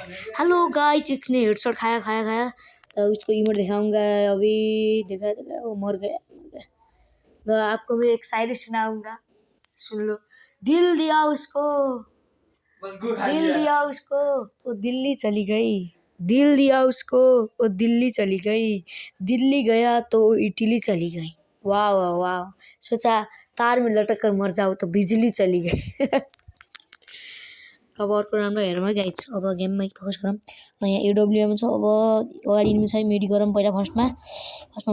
Hello guys, इसने headshot खाया खाया खाया तो उसको इमोट दिखाऊंगा। अभी देखा देखा वो मर गया। तो आपको मैं एक शायरी सुनाऊंगा, सुन लो। दिल दिया उसको, दिल दिया उसको, वो दिल्ली चली गई। दिल दिया उसको, वो दिल्ली चली गई। दिल्ली गया तो वो इटली चली गई। वाह वाह वाह। सोचा तार में लटक कर मर जाओ तो बिजली चली गई। अब अर्को राम्रो हेरौँ है गाइज। अब गेममै फोकस गरौँ। म यहाँ एडब्ल्युएम छ। अब अगाडि इनिमी छ, मेडी गरौँ पहिला। फर्स्टमा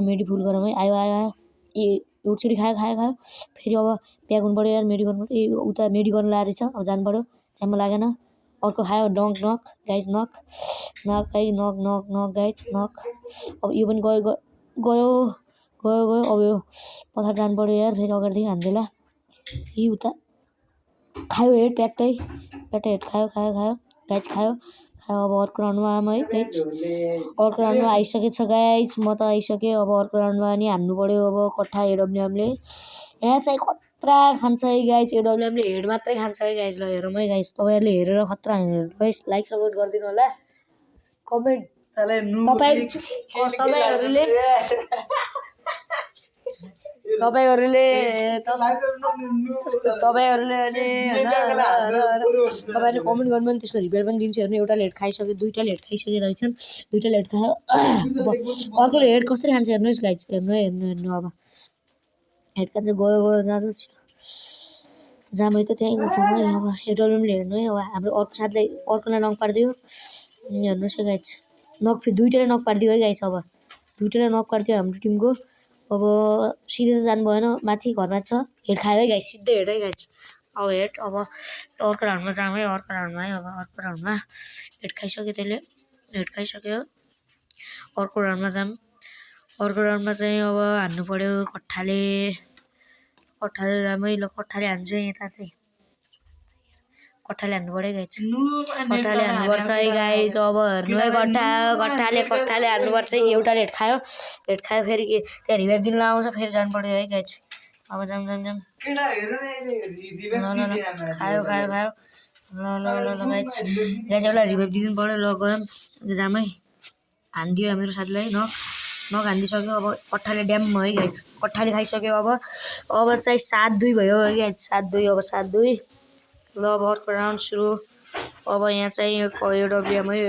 मेडी फुल गरौँ है। आयो आयो आयो। एउटचोटि खायो खायो खायो। फेरि अब ब्याक हुनु पऱ्यो यार। मेडी गर्नु पऱ्यो। ए उता मेडी गर्नु लागेको रहेछ। अब जानु पऱ्यो। च्याम्म लागेन। अर्को खायो डङ्क नक गाइज। नक नक है। नक नक नक गाइज नक। अब यो पनि गयो गयो गयो गयो। अब यो पछाडि जानु पऱ्यो यार। फेरि अगाडिदेखि हान्देला। यी उता खायो हेड प्याट्टै हेड खायो खायो खायो गाइज खायो खायो। अब अर्को राउन्डमा आम है गाइज। अर्को राउन्डमा आइसकेछ गाइज। म त आइसकेँ। अब अर्को राउन्डमा नि हान्नु पऱ्यो। अब कट्ठा एडब्ल्युएमले यहाँ चाहिँ खतरा खान्छ है गाइज। एडब्ल्युएमले हेड मात्रै खान्छ है गाइज। ल हेरौँ है गाइज। तपाईँहरूले हेरेर खतरा हान्नु गाइज। लाइक सपोर्ट गरिदिनु होला। कमेन्ट तपाईँहरूले अनि तपाईँहरूले कमेन्ट गर्नु पनि त्यसको रिप्लाई पनि दिन्छु। हेर्नु एउटा लेट खाइसक्यो, दुईवटा लेट खाइसके रहेछन्। दुईवटा लेट खायो। अर्कोले हेड कसरी खान्छ हेर्नुहोस् गाइज। हेर्नु है हेर्नु हेर्नु। अब हेड खान्छ गयो गयो जहाँ जाम है त त्यहीँ जाम है। अब एडब्ल्युएमले हेर्नु है। अब हाम्रो अर्को साथीलाई अर्कोलाई नक पारिदियो। हेर्नुहोस् है गाइज। नक फेरि दुईवटाले नक पारिदियो है गाइज। अब दुईवटाले नक पारिदियो हाम्रो टिमको। अब सिधै त जानु भएन, माथि घरमा छ। हेड खायो है गाइज, सिधै हेड है गाइज। अब हेड। अब अर्को राउन्डमा जाम है। अर्को राउन्डमा है। अब अर्को राउन्डमा हेड खाइसक्यो त्यसले। हेड खाइसक्यो। अर्को राउन्डमा जाम। अर्को राउन्डमा चाहिँ अब हान्नु पऱ्यो कट्ठाले जाम है। ल कट्ठाले हान्छु है। यता चाहिँ कट्ठाले हान्नु पऱ्यो गाइज। कट्ठाले हान्नुपर्छ है गाइज। अब हेर्नु है कट्ठाले हान्नुपर्छ है। एउटा हेड खायो फेरि त्यहाँ रिभाइभ दिनु आउँछ। फेरि जानु पऱ्यो है गाइज। अब जाम खायो खायो खायो। ल ल ल ल गाइज एउटा रिभाइभ दिनु पऱ्यो। ल गयौँ जाम है। हानिदियो मेरो साथीलाई नक हानिदिइसक्यो। अब कट्ठाले ड्याम है गाइज। कट्ठाले खाइसक्यो। अब चाहिँ 7-2 भयो है गाइज। 7-2। अब 7-2। ल अब अर्को राउन्ड सुरु। अब यहाँ चाहिँ एडब्ल्युएम है।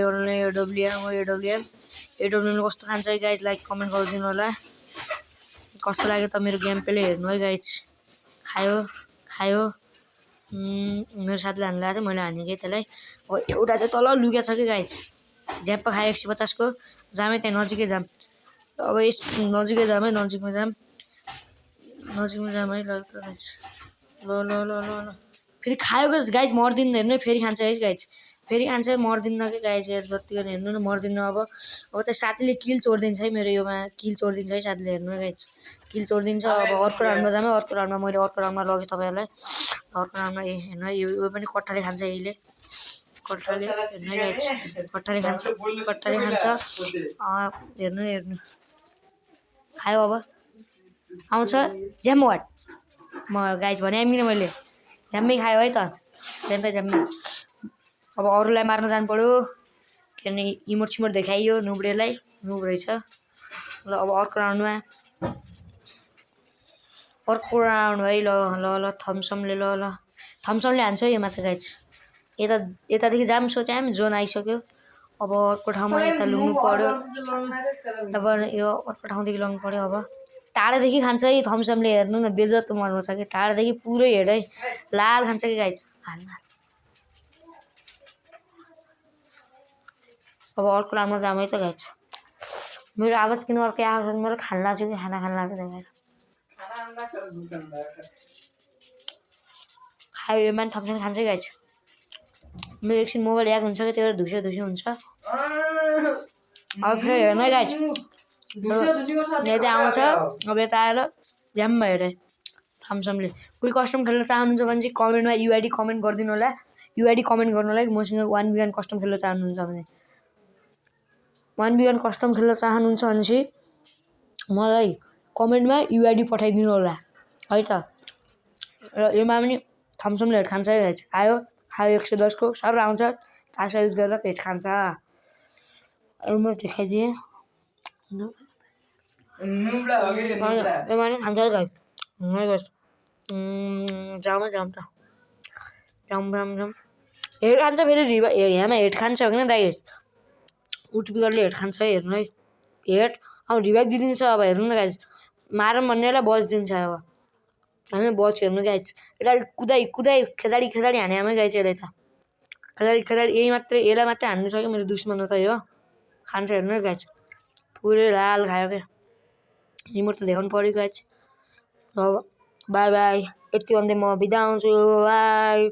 एडब्ल्युएमले कस्तो खान्छ है गाइज। लाइक कमेन्ट गरिदिनु होला। कस्तो लाग्यो त मेरो गेम प्ले हेर्नु है गाइज। खायो मेरो साथीले हान्नु लाग्यो थियो, मैले हानेँ त्यसलाई। अब एउटा चाहिँ तल लुकेको छ कि गाइज। झ्याप्प खायो 150 को। जामै त्यहाँ नजिकै जाम। अब यस नजिकै जाम है। नजिकमा जाम है। ल गाइज। ल फेरि खायो गाइज। मर्दिन्न हेर्नु है। फेरि खान्छ है गाइज। फेरि खान्छ मर्दिन्न कि गाइज। जति गर्ने हेर्नु न मर्दिन्न। अब चाहिँ साथीले किल चोरिदिन्छ है मेरो योमा। किल चोरिदिन्छ है साथीले। हेर्नु है गाइज। किल चोरिदिन्छ। अब अर्को राउन्डमा जाम है। अर्को राउन्डमा मैले अर्को राउन्डमा लगेँ तपाईँहरूलाई। अर्को राउन्डमा हेर्नु है। यो पनि कट्ठाले खान्छ यसले। कट्ठाले हेर्नु है गाइज। कट्ठाले खान्छ हेर्नु खायो। अब आउँछ ज्याम वाट। म गाइज भने आइमिनँ मैले। झ्याम्मै खायो है त। झ्याम्मै। अब अरूलाई मार्न जानु पऱ्यो। किनभने इमोट सिमोट देखाइयो नुब्रेलाई। नुब रहेछ। ल अब अर्को राउन्डमा है। ल थम्समले थम्समले हान्छ है यो माथि गाइज। यतादेखि जाम सोच्याम जोन आइसक्यो। अब अर्को ठाउँमा यता लुग्नु पऱ्यो। अब यो अर्को ठाउँदेखि लग्नु पऱ्यो। अब टाढादेखि खान्छ है थम्समले। हेर्नु न बेजत मर्नु छ कि। टाढादेखि पुरै हेड है। लाल खान्छ कि गाइज। अब अर्को राउन्डमा जाम है त गाइज। मेरो आवाज किन अर्कै आवाज मेरो खान लाग्छ कि खाना खान लाग्छ देखाएर। खायो यो मान्छे थम्सन खान्छ गाइज। मेरो एकछिन मोबाइल ह्याक हुन्छ कि त्यही भएर धुस्यो हुन्छ। अब फेरि हेर्नु है गाइज। यता आउँछ। अब यता आएर झ्याम्म हेरे थम्समले। कोही कस्टम खेल्न चाहनुहुन्छ भने चाहिँ कमेन्टमा युआइडी कमेन्ट गरिदिनु होला। युआइडी कमेन्ट गर्नु होला कि मसँग 1v1 कस्टम खेल्न चाहनुहुन्छ भने। 1v1 कस्टम खेल्न चाहनुहुन्छ भने चाहिँ मलाई कमेन्टमा युआइडी पठाइदिनु होला है त। र योमा पनि थम्समले हेड खान्छ है गाइज। खायो 110 को सर आउँछ। तासा युज गरेर पेट खान्छ म देखाइदिएँ खान्छ गाइस जाम त जाम हेड खान्छ फेरि यहाँमा हेड खान्छ होइन गाइस उठबिगरले हेड खान्छ हेर्नु है हेड अब रिभाइभ दिइदिन्छ अब हेर्नु न गाइस मारौँ भन्नेलाई बच दिन्छ अब हामी बच हेर्नु गाइस यसलाई कुदाई खेलाडी हाने आमै गाइस यसलाई त खेलाडी यही मात्रै यसलाई मात्रै हान्नु सक्यो मेरो दुश्मन हो त यो खान्छ हेर्नु है गाइस पुरै लाल खायो क्या रिमोट त देखाउनु पऱ्यो गाइस अब बाई यति भन्दै म बिदा हुन्छु बाई